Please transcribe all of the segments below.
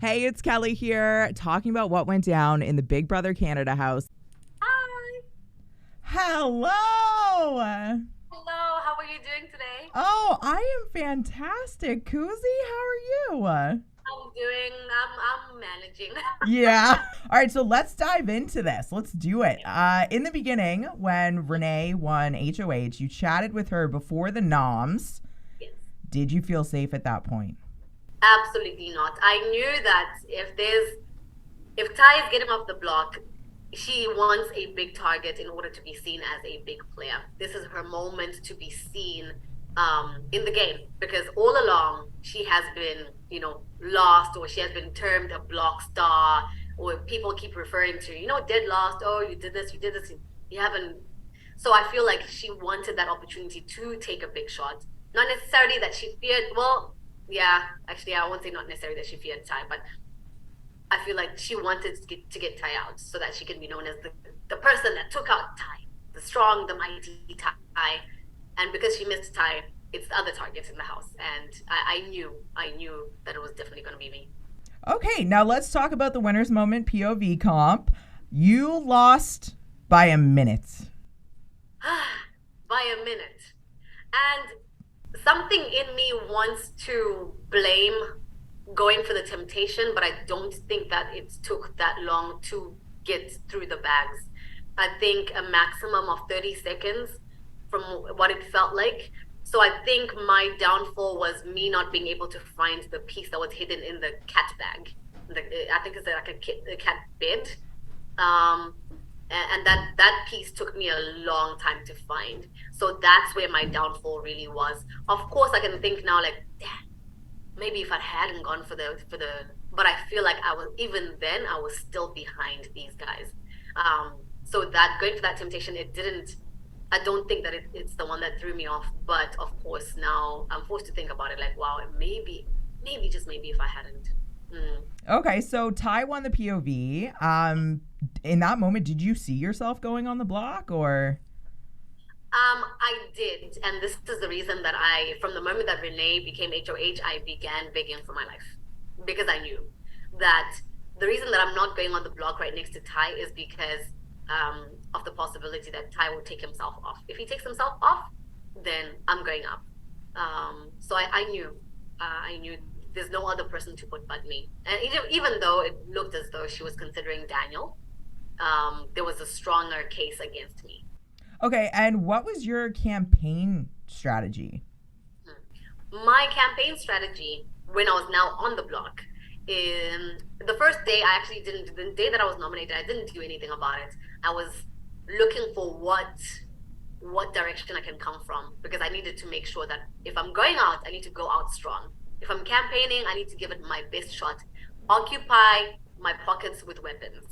Hey, it's Kelly here, talking about what went down in the Big Brother Canada house. Hi. Hello! Hello. How are you doing today? Oh, I am fantastic. Kuzie, how are you? I'm managing. Yeah. All right, so let's dive into this. Let's do it. In the beginning, when Renee won HOH, you chatted with her before the noms. Yes. Did you feel safe at that point? Absolutely not. I knew that if Ty is getting off the block, she wants a big target in order to be seen as a big player. This is her moment to be seen in the game because all along she has been, lost, or she has been termed a block star, or people keep referring to, dead lost. Oh, you did this, you haven't. So I feel like she wanted that opportunity to take a big shot. Not necessarily that she feared. Well, yeah, actually, I won't say not necessarily that she feared Ty, but I feel like she wanted to get Ty out so that she can be known as the person that took out Ty, the strong, the mighty Ty. And because she missed Ty, it's the other targets in the house. And I knew that it was definitely going to be me. Okay, now let's talk about the winner's moment POV comp. You lost by a minute. By a minute. And something in me wants to blame going for the temptation, but I don't think that it took that long to get through the bags. I think a maximum of 30 seconds from what it felt like. So I think my downfall was me not being able to find the piece that was hidden in the cat bag. I think it's like a cat bed. Um, and that piece took me a long time to find. So that's where my downfall really was. Of course, I can think now like, damn, maybe if I hadn't gone for the, but I feel like I was, even then I was still behind these guys. So that going for that temptation, it didn't. I don't think that it's the one that threw me off. But of course, now I'm forced to think about it. Like, wow, maybe just maybe if I hadn't. Mm. Okay, so Ty won the POV. In that moment, did you see yourself going on the block or? I did, and this is the reason that from the moment that Renee became HOH, I began begging for my life because I knew that the reason that I'm not going on the block right next to Ty is because of the possibility that Ty will take himself off. If he takes himself off, then I'm going up. So I knew there's no other person to put but me, and even though it looked as though she was considering Daniel, there was a stronger case against me. Okay, and what was your campaign strategy? My campaign strategy when I was now on the block, in the first day, I actually didn't. The day that I was nominated, I didn't do anything about it. I was looking for what direction I can come from because I needed to make sure that if I'm going out, I need to go out strong. If I'm campaigning, I need to give it my best shot. Occupy my pockets with weapons.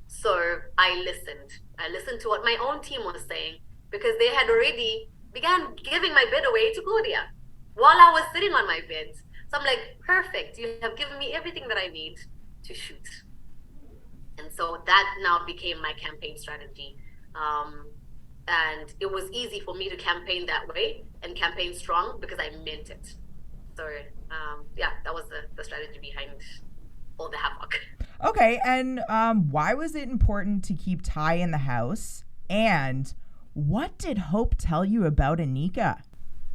So I listened. I listened to what my own team was saying because they had already began giving my bed away to Claudia while I was sitting on my bed. So I'm like, perfect. You have given me everything that I need to shoot. And so that now became my campaign strategy. And it was easy for me to campaign that way and campaign strong because I meant it. So yeah, that was the strategy behind all the havoc. Okay, and why was it important to keep Ty in the house? And what did Hope tell you about Anika?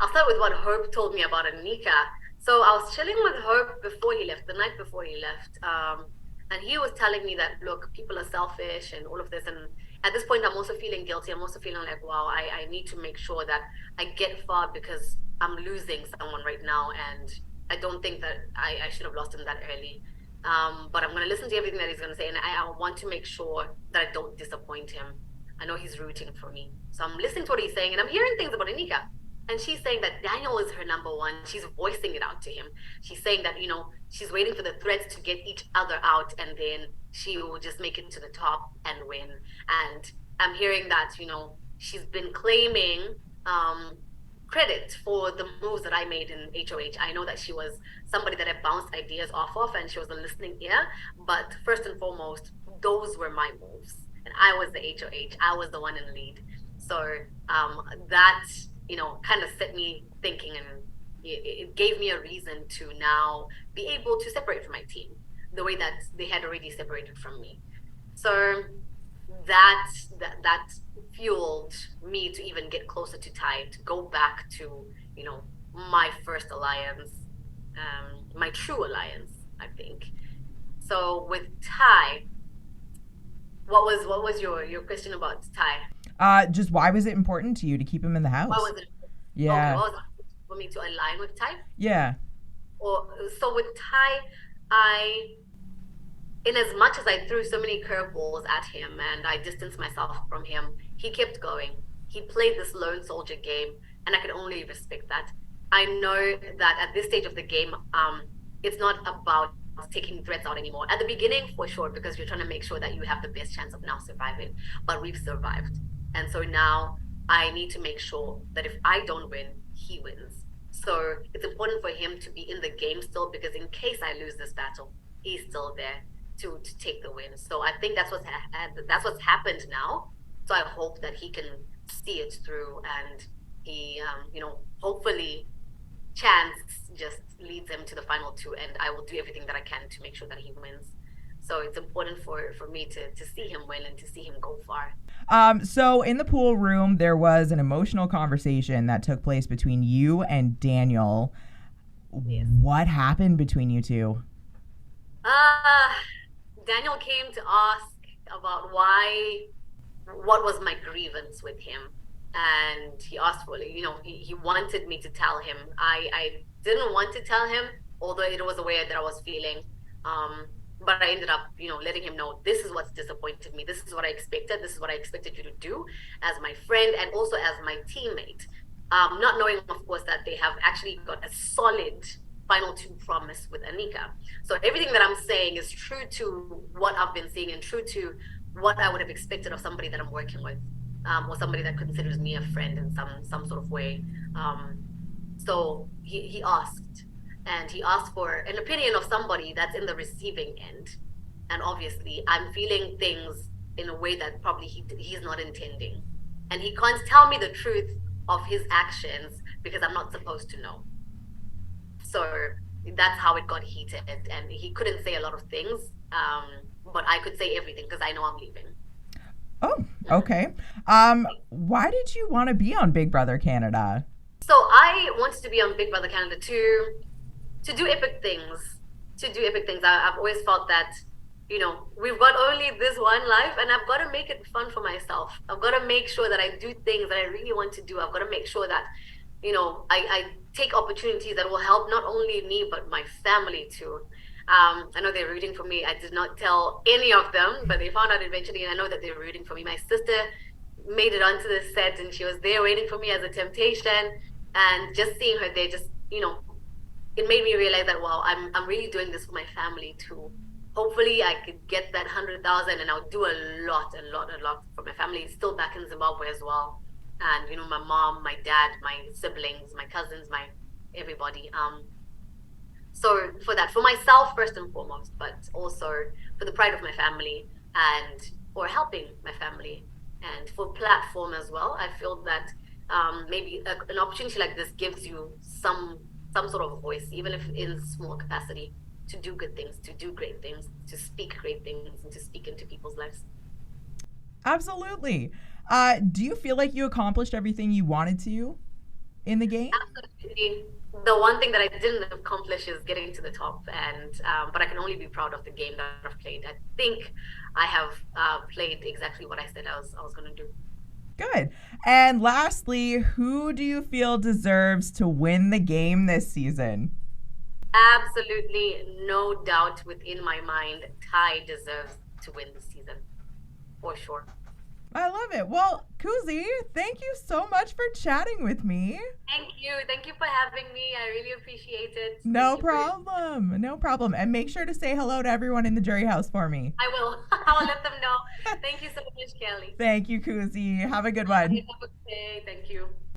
I'll start with what Hope told me about Anika. So I was chilling with Hope before he left, the night before he left. And he was telling me that, look, people are selfish and all of this. And at this point, I'm also feeling guilty. I'm also feeling like, wow, I need to make sure that I get far because I'm losing someone right now. And I don't think that I should have lost him that early. But I'm going to listen to everything that he's going to say. And I want to make sure that I don't disappoint him. I know he's rooting for me. So I'm listening to what he's saying. And I'm hearing things about Anika. And she's saying that Daniel is her number one. She's voicing it out to him. She's saying that, she's waiting for the threads to get each other out and then she will just make it to the top and win. And I'm hearing that, she's been claiming credit for the moves that I made in HOH. I know that she was somebody that I bounced ideas off of and she was a listening ear. But first and foremost, those were my moves. And I was the HOH. I was the one in the lead. So that kind of set me thinking, and it gave me a reason to now be able to separate from my team. the way that they had already separated from me. So that fueled me to even get closer to Ty, to go back to, you know, my first alliance, my true alliance, I think. So with Ty, what was your question about Ty? Just why was it important to you to keep him in the What house? was it? Okay, Yeah. what was it for me to align with Ty? Yeah. Or so with Ty, I, in as much as I threw so many curveballs at him and I distanced myself from him, he kept going. He played this lone soldier game, and I could only respect that. I know that at this stage of the game, it's not about taking threats out anymore. At the beginning, for sure, because you're trying to make sure that you have the best chance of now surviving. But we've survived, and so now I need to make sure that if I don't win, he wins. So it's important for him to be in the game still, because in case I lose this battle, he's still there to take the win. So I think that's what's happened now. So I hope that he can see it through, and he, hopefully, chance just leads him to the final two, and I will do everything that I can to make sure that he wins. So it's important for me to see him win and to see him go far. So in the pool room, there was an emotional conversation that took place between you and Daniel. Yes. What happened between you two? Daniel came to ask about what was my grievance with him. And he asked for, he wanted me to tell him. I didn't want to tell him, although it was a way that I was feeling. But I ended up, letting him know, this is what's disappointed me. This is what I expected. This is what I expected you to do as my friend and also as my teammate. Not knowing, of course, that they have actually got a solid final two promise with Anika. So everything that I'm saying is true to what I've been seeing and true to what I would have expected of somebody that I'm working with, or somebody that considers me a friend in some sort of way. So he asked, and he asked for an opinion of somebody that's in the receiving end. And obviously, I'm feeling things in a way that probably he's not intending. And he can't tell me the truth of his actions because I'm not supposed to know. So that's how it got heated. And he couldn't say a lot of things, but I could say everything because I know I'm leaving. Oh, okay. Why did you want to be on Big Brother Canada? So I wanted to be on Big Brother Canada to do epic things. I've always felt that, we've got only this one life, and I've got to make it fun for myself. I've got to make sure that I do things that I really want to do. I've got to make sure that, I take opportunities that will help not only me, but my family too. I know they're rooting for me. I did not tell any of them, but they found out eventually, and I know that they're rooting for me. My sister made it onto the set, and she was there waiting for me as a temptation. And just seeing her there, just, it made me realize that, wow, I'm really doing this for my family too. Hopefully I could get that 100,000, and I'll do a lot for my family. It's still back in Zimbabwe as well. And, my mom, my dad, my siblings, my cousins, my everybody. So for that, for myself first and foremost, but also for the pride of my family and for helping my family and for platform as well. I feel that maybe an opportunity like this gives you some sort of voice, even if in small capacity, to do good things, to do great things, to speak great things, and to speak into people's lives. Absolutely. Do you feel like you accomplished everything you wanted to in the game? Absolutely. The one thing that I didn't accomplish is getting to the top, and but I can only be proud of the game that I've played. I think I have played exactly what I said I was going to do. Good. And lastly, who do you feel deserves to win the game this season? Absolutely no doubt within my mind, Ty deserves to win this season, for sure. I love it. Well, Kuzie, thank you so much for chatting with me. Thank you. Thank you for having me. I really appreciate it. No problem. No problem. And make sure to say hello to everyone in the jury house for me. I will. I'll let them know. Thank you so much, Kelly. Thank you, Kuzie. Have a good one. Have a good day. Thank you.